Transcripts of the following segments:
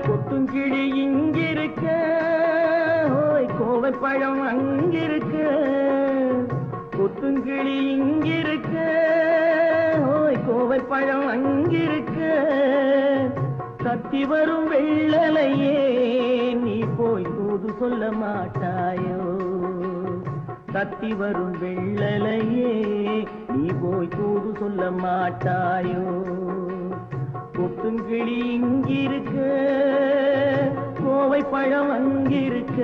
கொத்துங்கிளி இங்கிருக்க, கோவைப்பழம் அங்கிருக்க. கொத்துங்கிளி இங்கிருக்க, கோவைப்பழம் அங்கிருக்க. கத்தி வரும் வெள்ளலையே நீ போய் தூது சொல்ல மாட்டாயோ? கத்தி வரும் வெள்ளலையே நீ போய் தூது சொல்ல மாட்டாயோ? கொத்துங்கிளி இங்கிருக்க, கோவைப்பழம் அங்கிருக்க.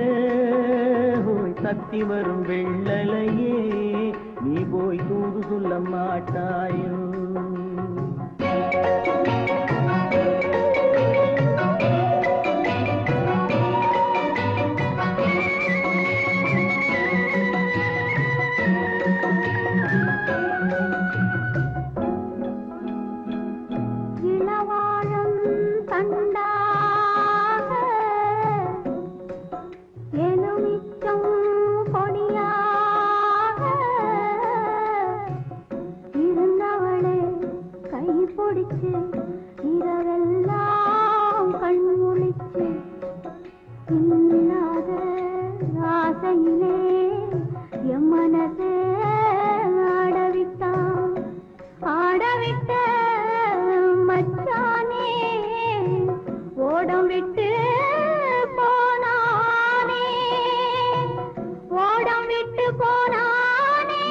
கத்தி வரும் வெள்ளலையே நீ போய் தூது சொல்ல மாட்டாயோ? இரவெல்லாம் கண்முழிச்சு இல்லாத ஆசையிலே என் மனசே ஆடவிட்ட மச்சானே ஓடம் விட்டு போனானே, ஓடம் விட்டு போனானே.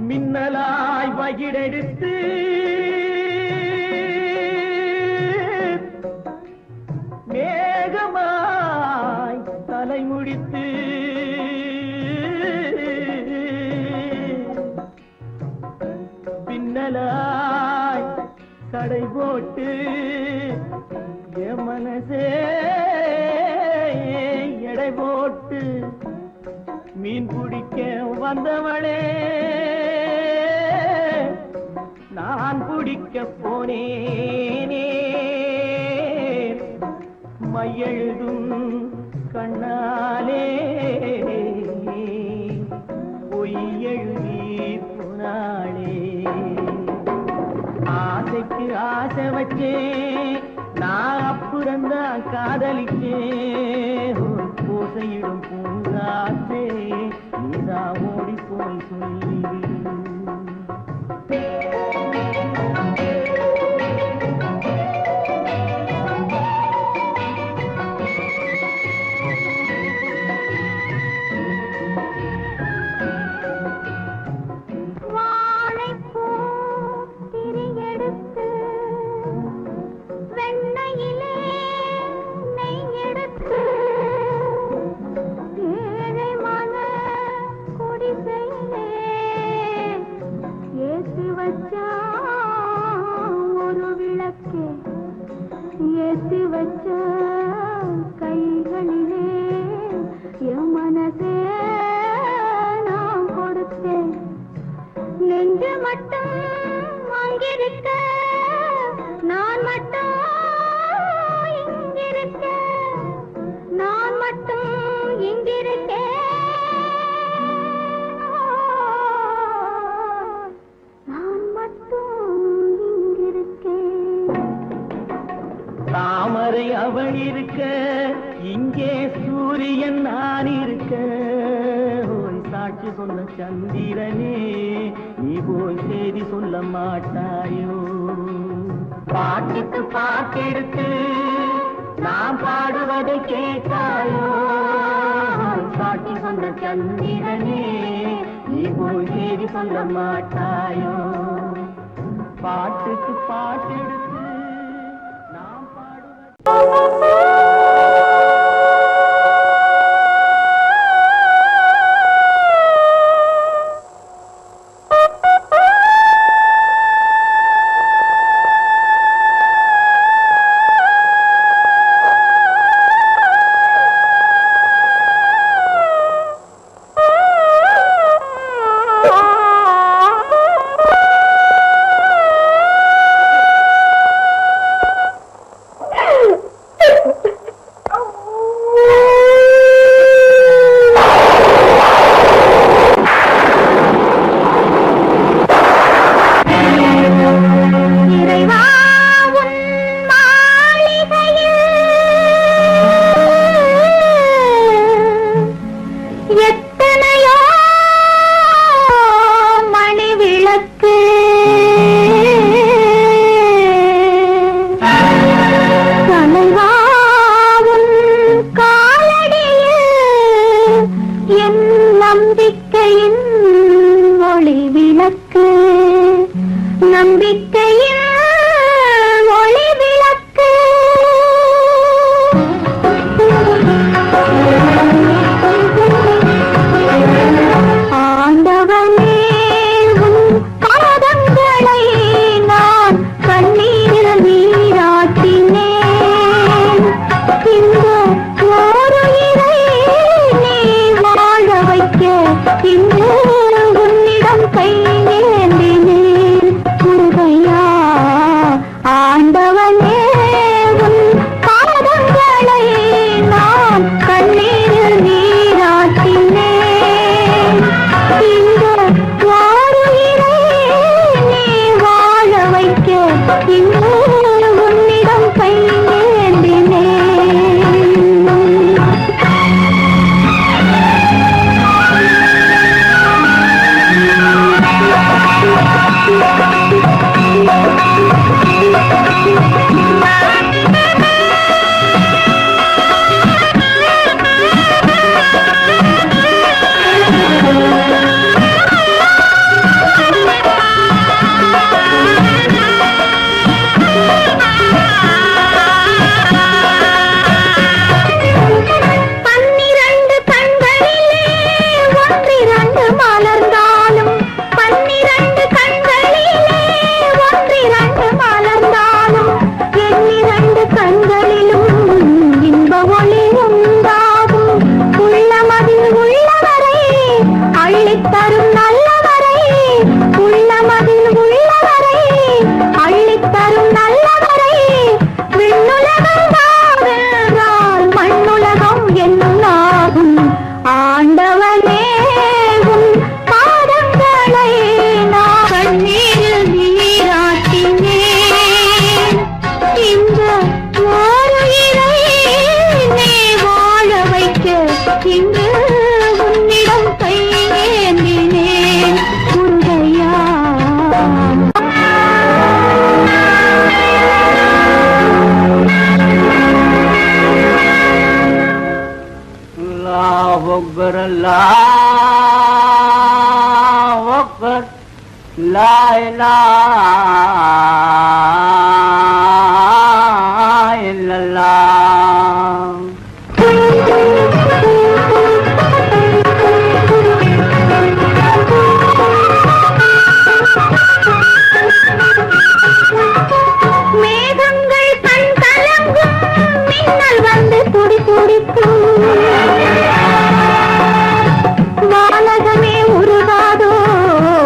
மின்னலாய் வகிடெடுத்து மேகமாய் தலைமுடித்து பின்னலாய் கடை போட்டு என் மனசே எடை போட்டு மீன் பிடிக்க வந்தவளே நான் பிடிக்க போனேனே. மையெழுதும் கண்ணாலே பொய் எழுதி போனாளே. ஆசைக்கு ஆசை வச்சே நான் அப்புறந்தான் காதலிச்சே. பூசையிடும் பூங்காற்றே நீதான் ஓடி போய் சொல்லிவிடு. இங்கிருக்க நான் மட்டும் இங்கிருக்க நான் மட்டும் இங்கிருக்கேன் நான் மட்டும் இங்கிருக்கேன் தாமரை அவள் இருக்க இங்கே சூரியன் நான் இருக்க ஓய் சாட்சி சொன்ன சந்திரனே நீ போய் செய்தி சொல்ல மாட்டாயோ பாட்டுக்கு பாட்டெடுத்து நான் பாடுவதை கேட்டாயோ சாட்சி சொன்ன சந்திரனே நீ போய் செய்தி சொல்ல மாட்டாயோ பாட்டுக்கு பாட்டெடுத்து நான் பாடுவதை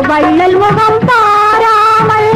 வள்ளல் முகம் பாராமல்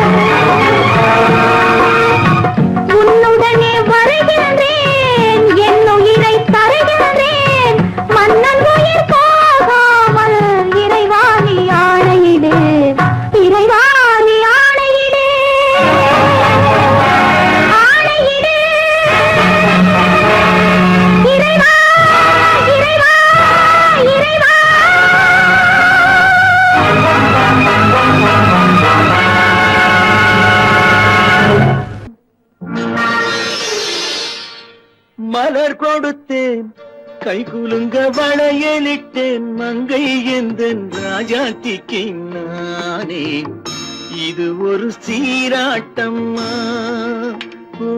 மலர் கொடுத்தேன் கை குலுங்க வளையலிட்டேன் மங்கை எந்தன் ராஜாத்திக்கு நானே இது ஒரு சீராட்டம்மா ஓ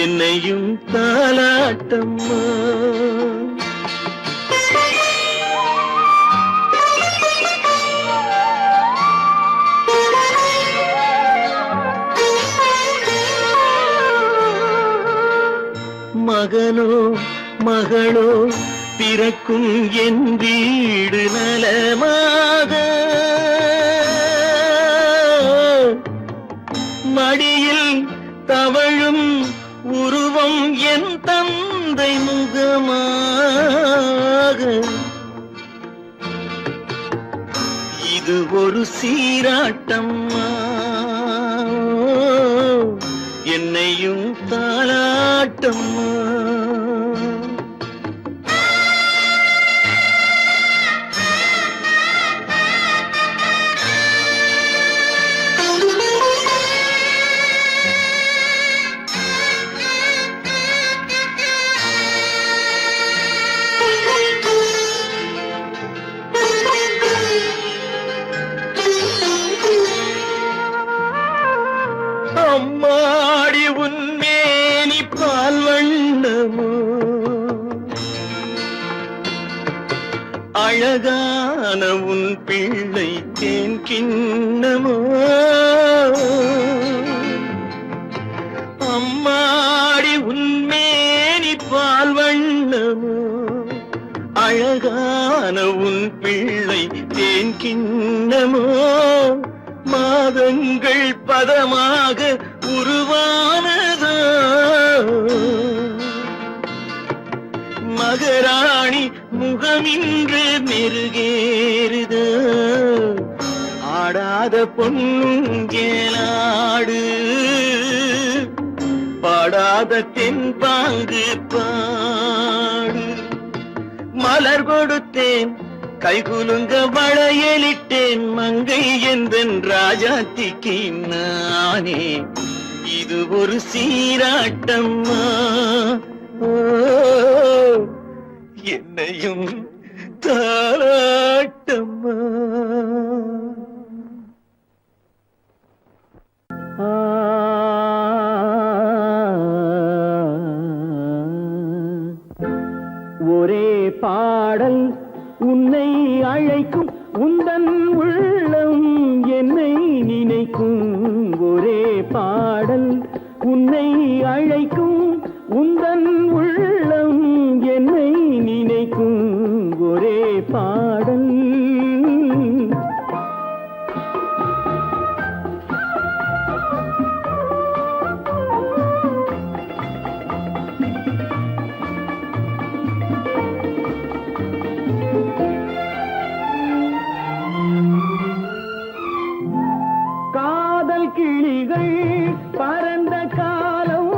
என்னையும் தாலாட்டம்மா மகனோ மகளோ பிறக்கும் என் வீடு நலமாக மடியில் தவழும் உருவம் என் தந்தை முகமாக இது ஒரு சீராட்டம்மா என்னையும் தாலாட்டம்மா அம்மாடி உன்மேனி பால் வண்ணமோ அழகான உன் பிள்ளை தேன் கிண்ணமோ அம்மாடி உன்மேனி பால் வண்ணமோ அழகான உன் பிள்ளை தேன் கிண்ணமோ மாதங்கள் பதமாக உருவானதோ மகராணி முகமின்று மெருகேறுதோ ஆடாத பொன்னுங்கேலாடு பாடாத தென்பாங்கு பாடு மலர் கொடுத்தேன் கைகுலுங்க வளையலிட்டேன் மங்கை எந்தன் ராஜாத்திக்கு நானே இது ஒரு சீராட்டம்மா ஓ என்னையும் தாராட்டம்மா ஒரே பாடல் உன்னை அழைக்கும் உந்தன் உள்ளம் என்னை நினைக்கும் ஒரே பாடல் உன்னை அழைக்கும் உந்தன் உள்ளம் என்னை நினைக்கும் ஒரே பாடல் கிளிகள் பறந்த காலம்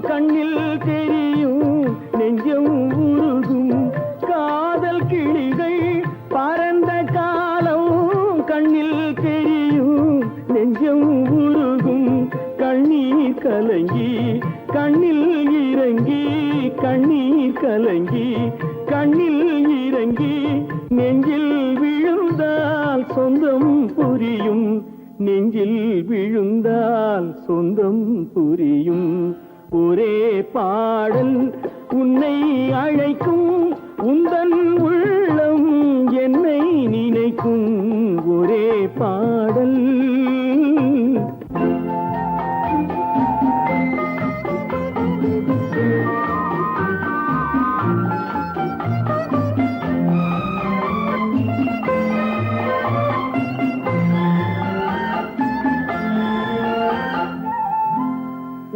கண்ணில் தெரியும் நெஞ்சம் உருகும் காதல் கிளிகள் பறந்த காலம் கண்ணில் தெரியும் நெஞ்சம் உருகும் கண்ணீர் கலங்கி கண்ணில் இறங்கி கண்ணீர் கலங்கி கண்ணில் இறங்கி நெஞ்சில் விழுந்தால் சொந்தம் புரியும் நெஞ்சில் விழுந்தால் சொந்தம் புரியும் ஒரே பாடல் உன்னை அழைக்கும் உந்தன் உள்ளம் என்னை நினைக்கும் ஒரே பாடல்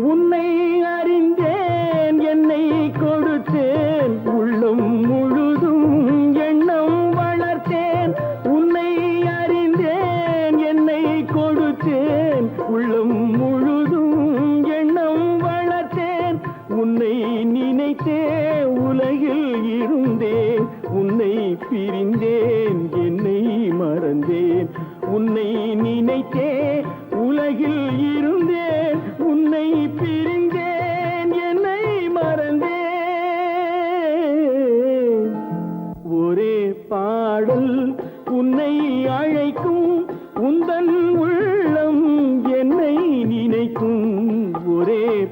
உன்னை அறிந்தேன் என்னை கொடுத்தேன் உள்ளம் முழுதும் எண்ணம் வளர்த்தேன் உன்னை அறிந்தேன் என்னை கொடுத்தேன் உள்ளம் முழுதும் எண்ணம் வளர்த்தேன் உன்னை நினைத்தே உலகில் இருந்தேன் உன்னை பிரிந்தேன் என்னை மறந்தேன் உன்னை நினைத்தே உலகில் இருந்தேன் உன்னை பிரிந்தேன் என்னை மறந்தேன்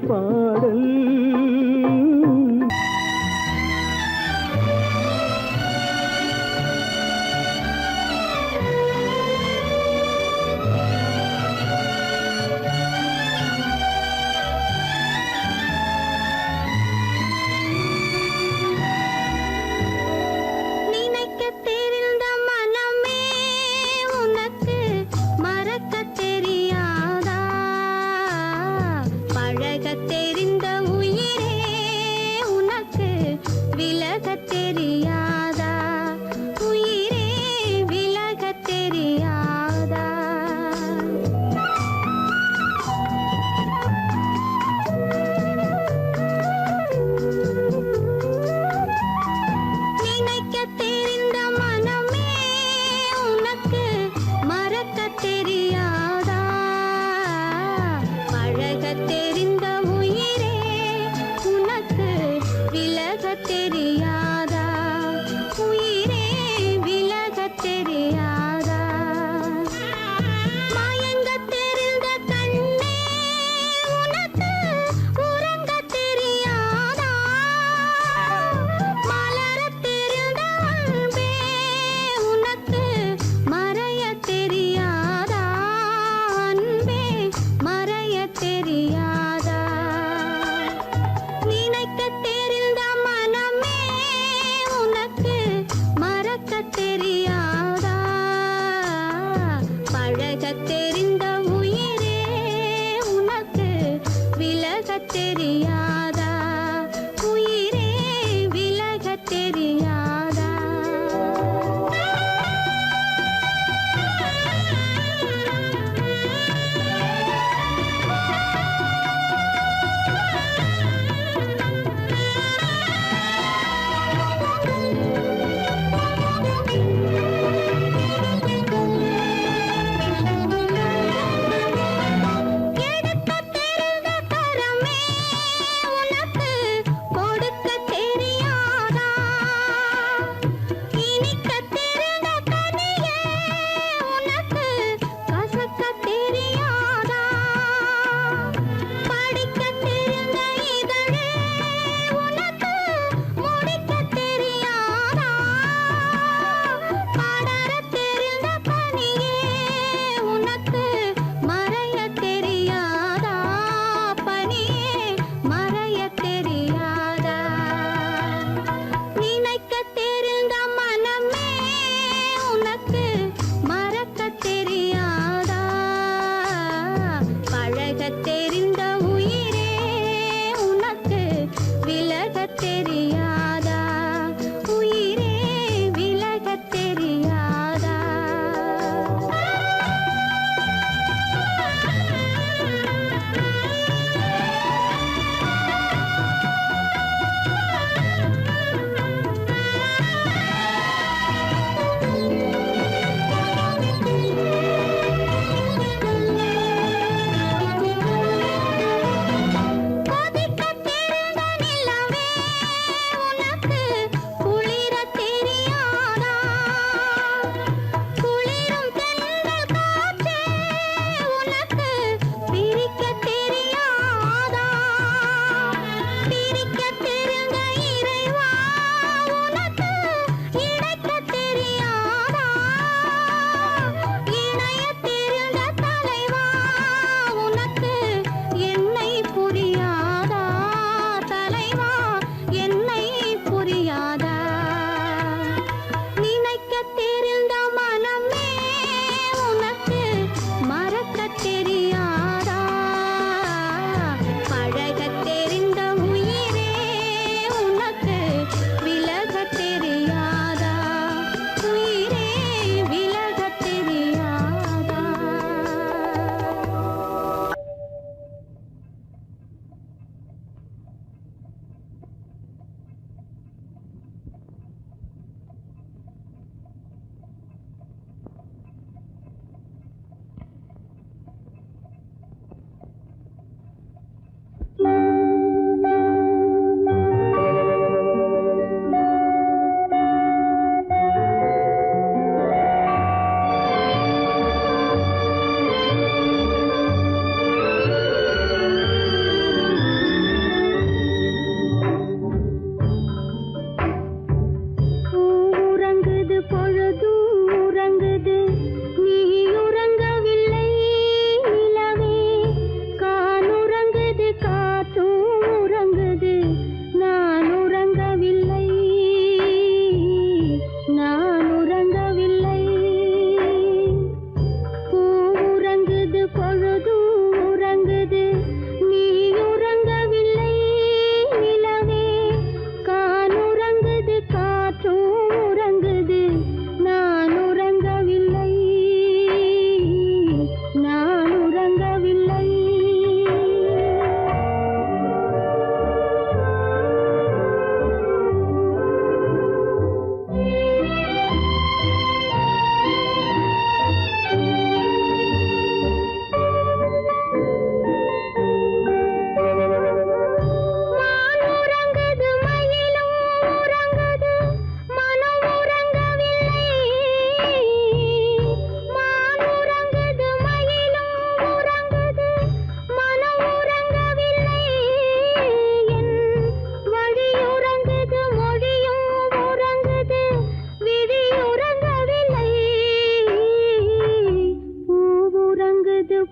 பாடல். நினைக்க தெரிந்த மனமே உனக்கு மறக்க தெரியாதா? பழக தெரிந்த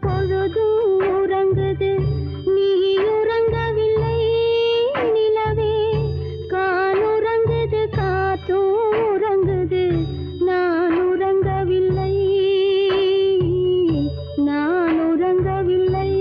பொழுதும் உறங்குது நீ உறங்கவில்லை நிலவே கால் உறங்குது காற்றும் உறங்குது நான் உறங்கவில்லை நான் உறங்கவில்லை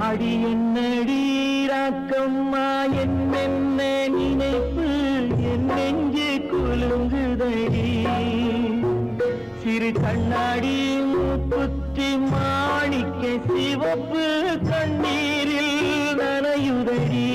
அடி என்னடி ராக்கம்மா என்னென்ன நினைப்பு என் நெஞ்சு குலுங்குதடி சிறு கண்ணாடி மூக்குத்தி மாணிக்க சிவப்பு கண்ணீரில் நனையுதடி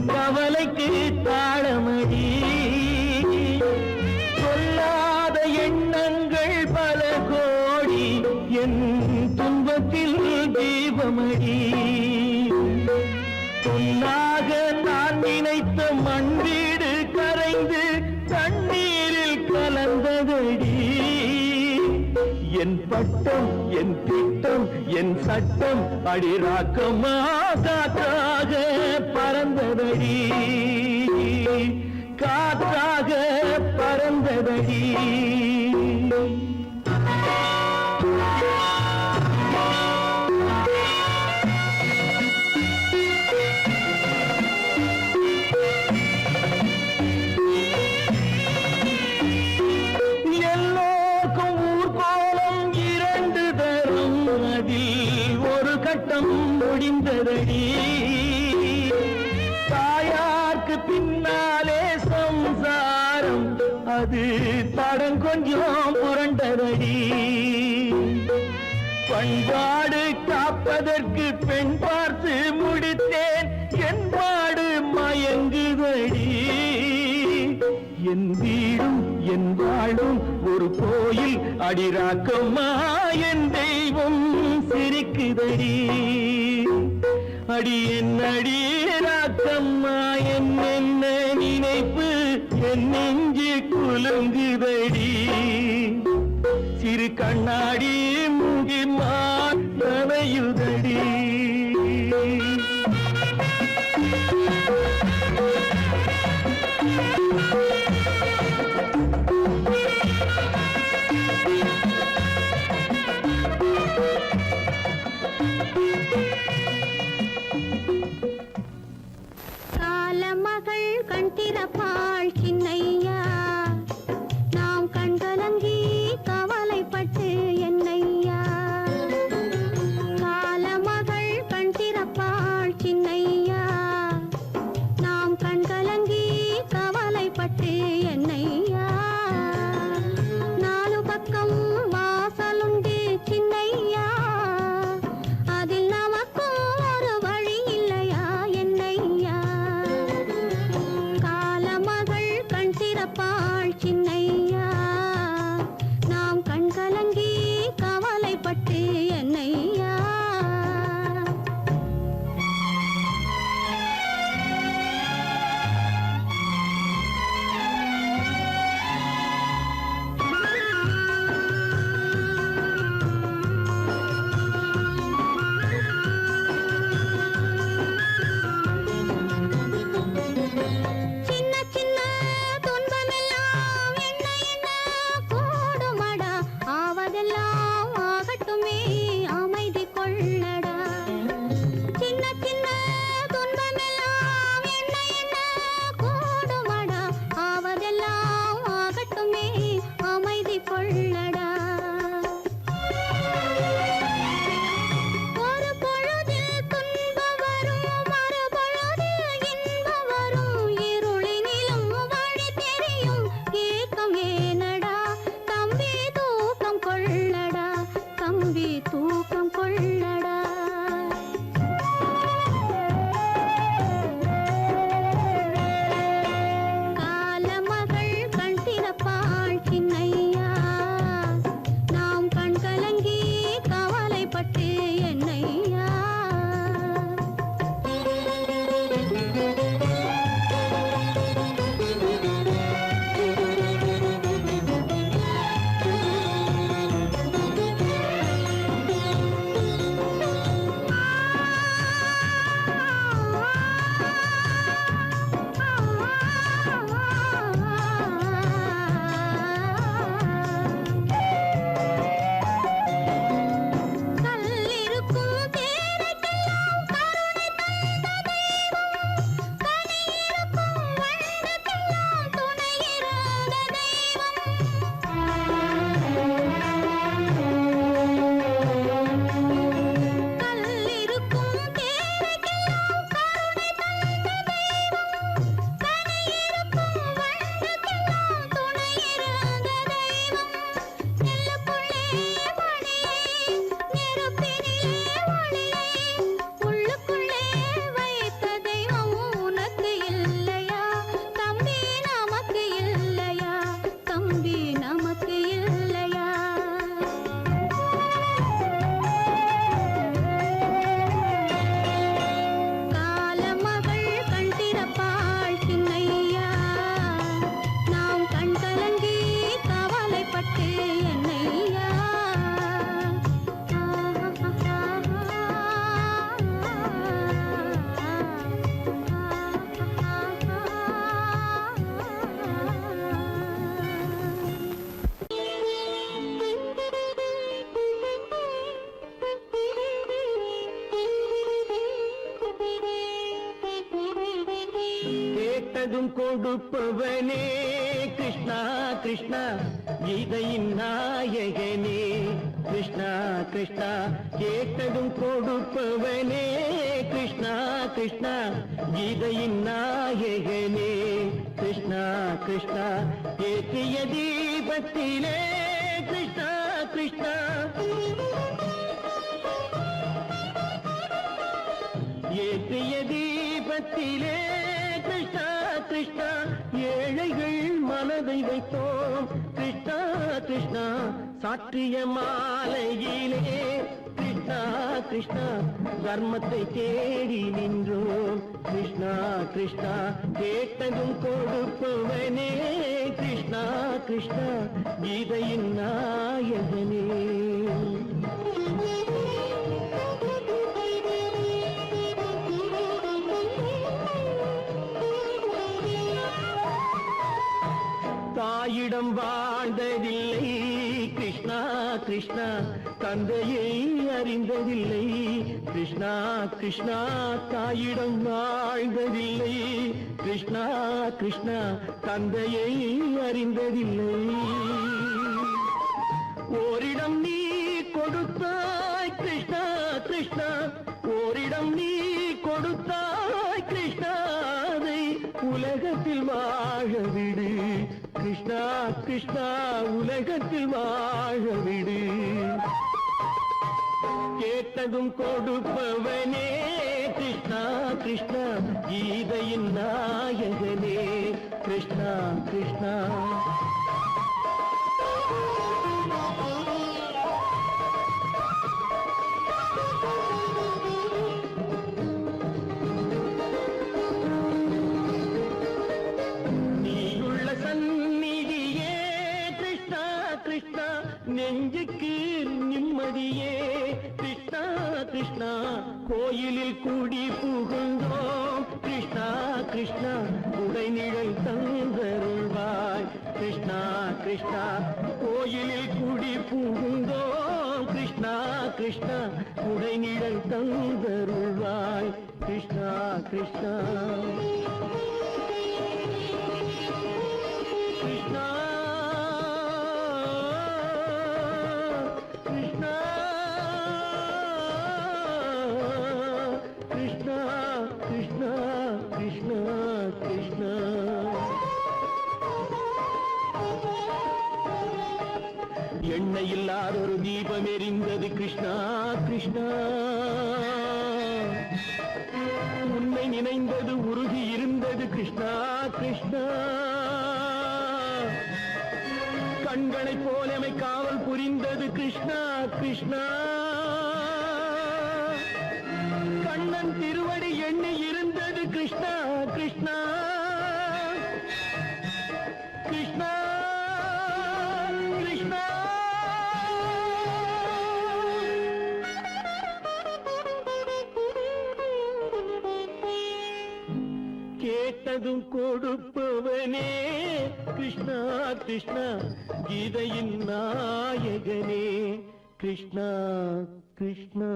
கவலைக்கு தாளமடி சொல்லாத எண்ணங்கள் பல கோடி என் துன்பத்தில் தீபமடி பொன்னாக நான் நினைத்த மண் வீடு கரைந்து தண்ணீரில் கலந்ததடி என் பட்டம் என் திட்டம் என் சட்டம் அடிராக்கமா காற்றாக பறந்ததடி காற்றாக பறந்ததடி ஒரு கட்டம் முடிந்ததடி தாயார்க்கு பின்னாலே சம்சாரம் அது தடம் கொஞ்சம் புரண்டதடி பண்பாடு காப்பதற்கு பெண் பார்த்து முடித்தேன் என்பாடு மயங்குதடி என் வீடும் என் வாழும் ஒரு கோயில் அடிராக்கம்மா என் தெய்வம் சிரிக்குதடி அடி என் அடிராக்கம்மா என்ன நினைப்பு என் நெஞ்சு குலுங்குதடி சிறு கண்ணாடி மூங்கி நனையுதடி காலமகள் கண் திறப்பாள் சின்னையா நாம் கண்கலங்கி கவலைப்பட்டு என்னையா காலமகள் கண் திறப்பாள் சின்னையா நாம் கண்கலங்கி கவலைப்பட்டு என்னையா நாலு பக்கம் வாசலுண்டு சின்னையா அதில் நமக்கும் ஒரு வழி இல்லையா என்னையா காலமகள் கேட்டதும் கொடுப்பவனே கிருஷ்ணா கிருஷ்ணா கீதையின் நாயகனே கிருஷ்ணா கிருஷ்ணா கேட்டதும் கொடுப்பவனே கிருஷ்ணா கிருஷ்ணா கீதையின் நாயகனே கிருஷ்ணா கிருஷ்ணா ஏற்றிய தீபத்திலே கிருஷ்ணா கிருஷ்ணா ஏற்றிய தீபத்திலே கிருஷ்ணா கிருஷ்ணா ஏழைகள் மனதை வைத்தோம் கிருஷ்ணா கிருஷ்ணா சாற்றிய மாலையிலே கிருஷ்ணா கிருஷ்ணா தர்மத்தை தேடி நின்றோம் கிருஷ்ணா கிருஷ்ணா கேட்டதும் கொடுப்பவனே கிருஷ்ணா கிருஷ்ணா கீதையின் நாயகனே தாயிடம் வாழ்ந்ததில்லை கிருஷ்ணா கிருஷ்ணா தந்தையை அறிந்ததில்லை கிருஷ்ணா கிருஷ்ணா தாயிடம் வாழ்ந்ததில்லை கிருஷ்ணா கிருஷ்ணா தந்தையை அறிந்ததில்லை ஓரிடம் நீ கொடுத்தாய் கிருஷ்ணா கிருஷ்ணா ஓரிடம் நீ கொடுத்தாய் கிருஷ்ணா அதை உலகத்தில் வாழ விடு கிருஷ்ணா கிருஷ்ணா உலகத்தில் வாழ விடு கேட்டதும் கொடுப்பவனே கிருஷ்ணா கிருஷ்ணா கீதையின் நாயகனே கிருஷ்ணா கிருஷ்ணா நெஞ்சுக்கு நிம்மதியே கிருஷ்ணா கிருஷ்ணா கோயிலில் கூடி புகுந்தோம் கிருஷ்ணா கிருஷ்ணா உடைநிழல் தந்தருள்வாய் கிருஷ்ணா கிருஷ்ணா கோயிலில் கூடி புகுந்தோம் கிருஷ்ணா கிருஷ்ணா உடைநிழல் தந்தருள்வாய் கிருஷ்ணா கிருஷ்ணா கிருஷ்ணா எண்ணெய் இல்லாதொரு தீபம் எரிந்தது கிருஷ்ணா கிருஷ்ணா உன்னை நினைந்தது உருகி இருந்தது கிருஷ்ணா கிருஷ்ணா கண்களை போலமை காவல் புரிந்தது கிருஷ்ணா கிருஷ்ணா கண்ணன் திருவடி எண்ணி இருந்தது கிருஷ்ணா கிருஷ்ணா கிருஷ்ணா கிருஷ்ணா கேட்டதும் கொடுப்பவனே கிருஷ்ணா கிருஷ்ணா கீதையின் நாயகனே கிருஷ்ணா கிருஷ்ணா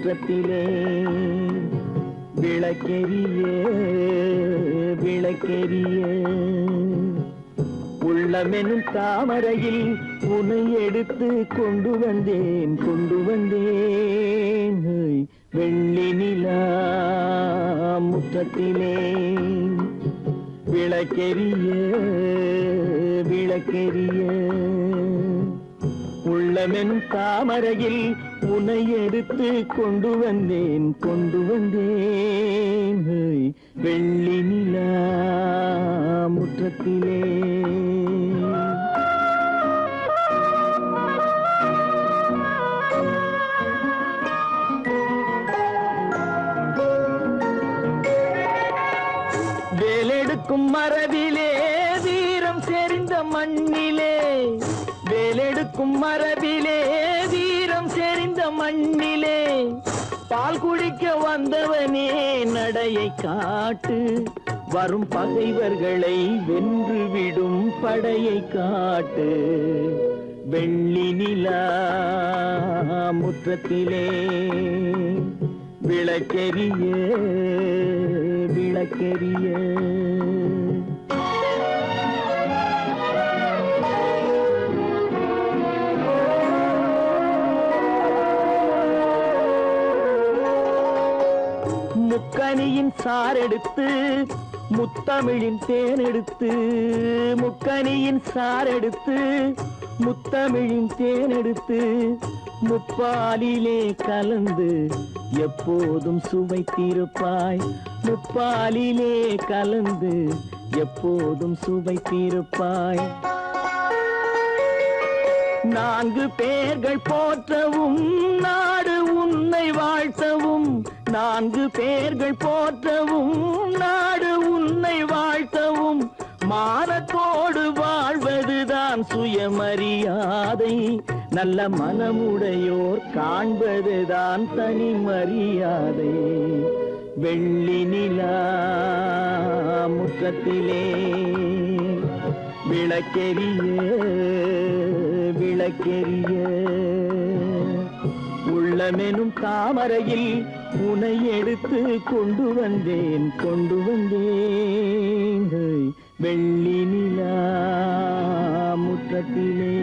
முற்றத்திலே விளக்கெரிய விளக்கெரிய உள்ள உள்ளமெனும் தாமரையில் உன்னை எடுத்து கொண்டு வந்தேன் வெள்ளி நிலா முற்றத்திலே விளக்கெரிய உள்ளமெனும் தாமரையில் உன்னை எடுத்து கொண்டு வந்தேன் வெள்ளி நிலா முற்றத்திலே. வேலெடுக்கும் மரபிலே வீரம் செறிந்த மண்ணிலே, வேலெடுக்கும் மரபிலே வீரம் செறிந்த மண்ணிலே, பால் குடிக்க வந்தவனே நடையை காட்டு, வரும் பகைவர்களை வென்று விடும் படையை காட்டு. வெள்ளி நிலா முற்றத்திலே விளக்கெரிய முக்கனியின் சாரெடுத்து முத்தமிழின் தேனெடுத்து, முக்கனியின் சாரெடுத்து முத்தமிழின் தேனெடுத்து, முப்பாலிலே கலந்து எப்போதும் சுவைத்திருப்பாய், முப்பாலிலே கலந்து எப்போதும் சுவைத்திருப்பாய். நான்கு பேர்கள் போற்றவும் நாடு உன்னை வாழ்த்தவும், நான்கு பேர்கள் போற்றவும் நாடு உன்னை வாழ்த்தவும், மானத்தோடு வாழ்வதுதான் சுயமரியாதை, நல்ல மனமுடையோர் காண்பதுதான் தனி மரியாதை. வெள்ளி நிலா முற்றத்திலே விளக்கெரிய உள்ளமெனும் தாமரையில் உன்னை எடுத்து கொண்டு வந்தேன் வெள்ளி நிலா முற்றத்திலே.